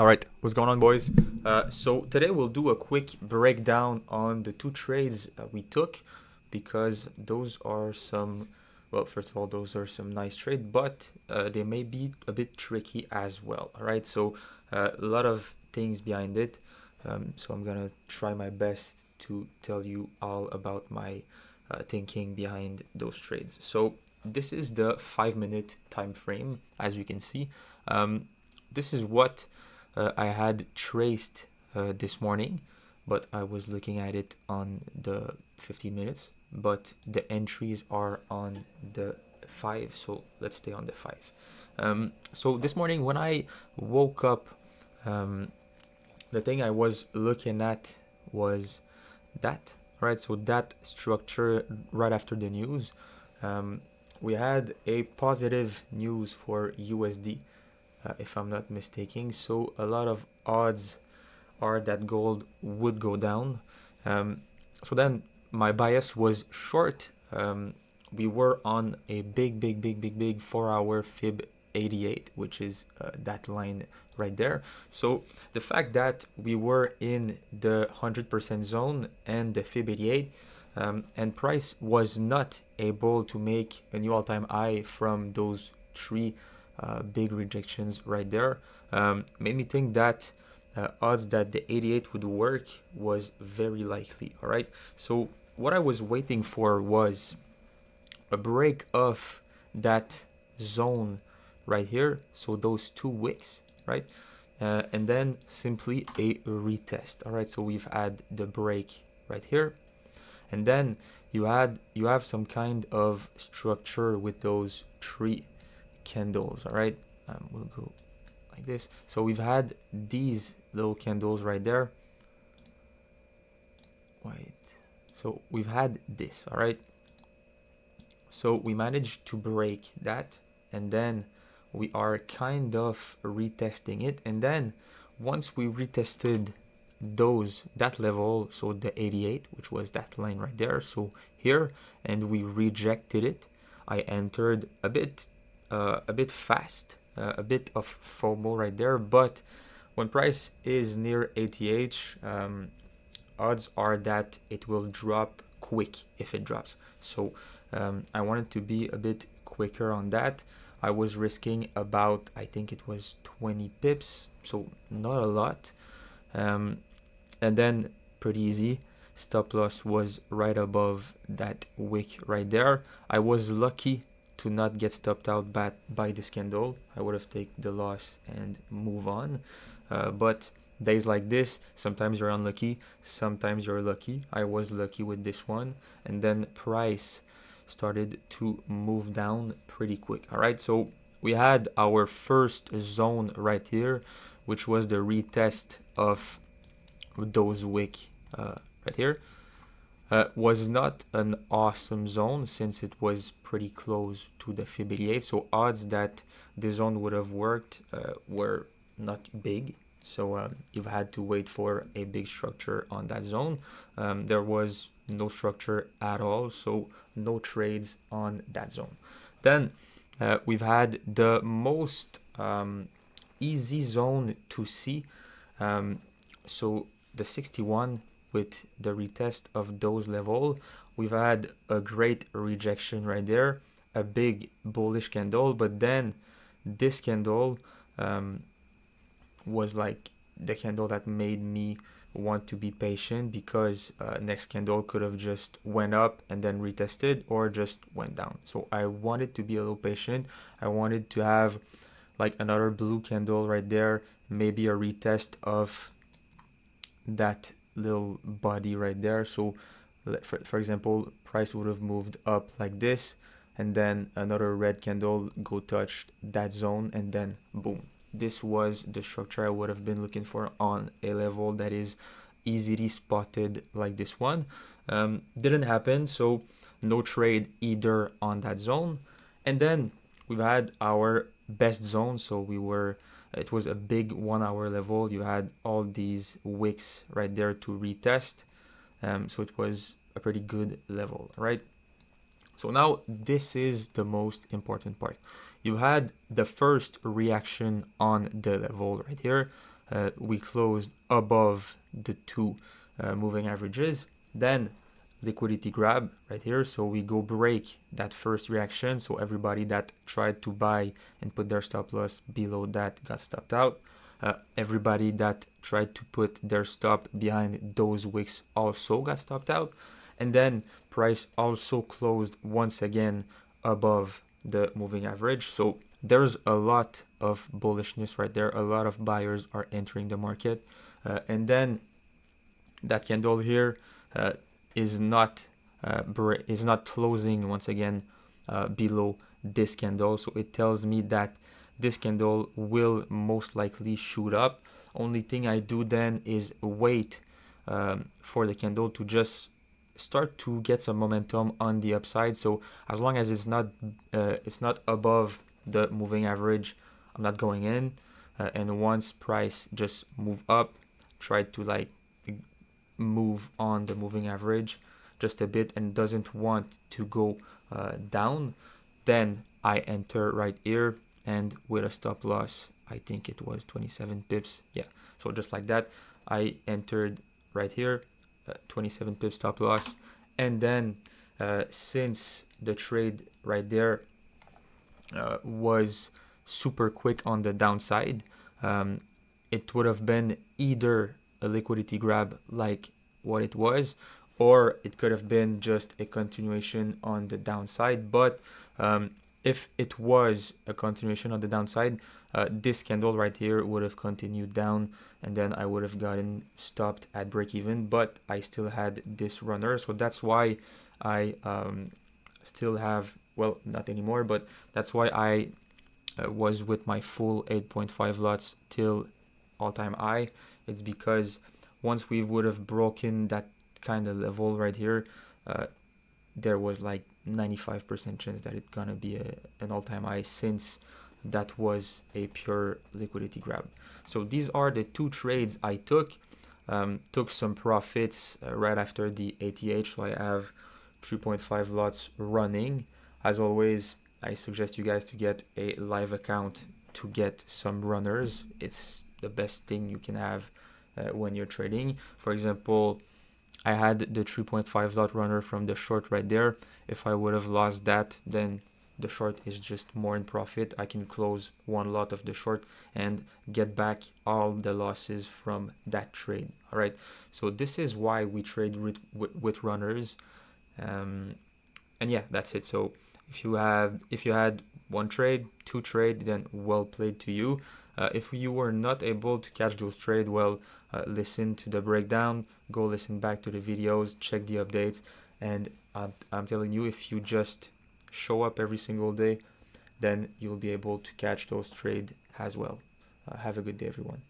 All right, what's going on, boys? So today we'll do a quick breakdown on the two trades we took because those are some, well, first of all, those are some nice trades, but they may be a bit tricky as well. All right, so a lot of things behind it. So I'm gonna try my best to tell you all about my thinking behind those trades. So this is the 5 minute time frame, as you can see. This is what I had traced this morning, but I was looking at it on the 15 minutes. But the entries are on the 5, so let's stay on the 5. So this morning when I woke up, the thing I was looking at was that, right? So that structure right after the news, we had a positive news for USD, if I'm not mistaken. So a lot of odds are that gold would go down. So then my bias was short. We were on a big 4-hour Fib 88, which is that line right there. So the fact that we were in the 100% zone and the Fib 88, and price was not able to make a new all-time high from those three big rejections right there, made me think that odds that the 88 would work was very likely. All right, so what I was waiting for was a break of that zone right here, so those two wicks, right? And then simply a retest. All right, so we've had the break right here, and then you have some kind of structure with those three candles. All right, we'll go like this. So we've had these little candles right there. Wait, so we've had this. All right, so we managed to break that, and then we are kind of retesting it. And then once we retested that level, so the 88, which was that line right there, so here, and we rejected it, I entered a bit fast, a bit of FOMO right there. But when price is near ATH, odds are that it will drop quick if it drops. So I wanted to be a bit quicker on that. I was risking about, I think it was 20 pips, so not a lot. And then pretty easy. Stop loss was right above that wick right there. I was lucky to not get stopped out by this candle. I would have taken the loss and move on. But days like this, sometimes you're unlucky, sometimes you're lucky. I was lucky with this one. And then price started to move down pretty quick. All right, so we had our first zone right here, which was the retest of those wick right here. Was not an awesome zone since it was pretty close to the Fib 88. So odds that the zone would have worked were not big. So you've had to wait for a big structure on that zone. There was no structure at all, so no trades on that zone. Then we've had the most easy zone to see. So the 61 with the retest of those level, we've had a great rejection right there, a big bullish candle, but then this candle was like the candle that made me want to be patient, because next candle could have just went up and then retested or just went down. So I wanted to be a little patient. I wanted to have like another blue candle right there, maybe a retest of that little body right there. So for example, price would have moved up like this, and then another red candle go touch that zone, and then boom. This was the structure I would have been looking for on a level that is easily spotted like this one. Didn't happen, so no trade either on that zone. And then we've had our best zone, so it was a big 1 hour level. You had all these wicks right there to retest. So it was a pretty good level, right? So now this is the most important part. You had the first reaction on the level right here. we closed above the two moving averages. Then liquidity grab right here, so we go break that first reaction, so everybody that tried to buy and put their stop loss below that got stopped out. Everybody that tried to put their stop behind those wicks also got stopped out. And then price also closed once again above the moving average. So there's a lot of bullishness right there. A lot of buyers are entering the market. And then that candle here is not closing once again below this candle. So it tells me that this candle will most likely shoot up. Only thing I do then is wait for the candle to just start to get some momentum on the upside. So as long as it's not above the moving average, I'm not going in. And once price just move up, try to like move on the moving average just a bit and doesn't want to go down, then I enter right here and with a stop loss, I think it was 27 pips. Yeah, so just like that, I entered right here, 27 pips stop loss. And then since the trade right there was super quick on the downside, it would have been either a liquidity grab like what it was, or it could have been just a continuation on the downside. But if it was a continuation on the downside, this candle right here would have continued down, and then I would have gotten stopped at break even, but I still had this runner. So that's why I still have, well, not anymore, but that's why I was with my full 8.5 lots till all-time high. It's because once we would have broken that kind of level right here, there was like 95% chance that it's gonna be an all-time high, since that was a pure liquidity grab. So these are the two trades I took. Took some profits right after the ATH, so I have 3.5 lots running. As always, I suggest you guys to get a live account to get some runners. It's the best thing you can have when you're trading. For example, I had the 3.5 lot runner from the short right there. If I would have lost that, then the short is just more in profit. I can close one lot of the short and get back all the losses from that trade. All right, so this is why we trade with runners. And yeah, that's it. So if you had one trade, two trade, then well played to you. If you were not able to catch those trades, well, listen to the breakdown, go listen back to the videos, check the updates, and I'm telling you, if you just show up every single day, then you'll be able to catch those trades as well. Have a good day, everyone.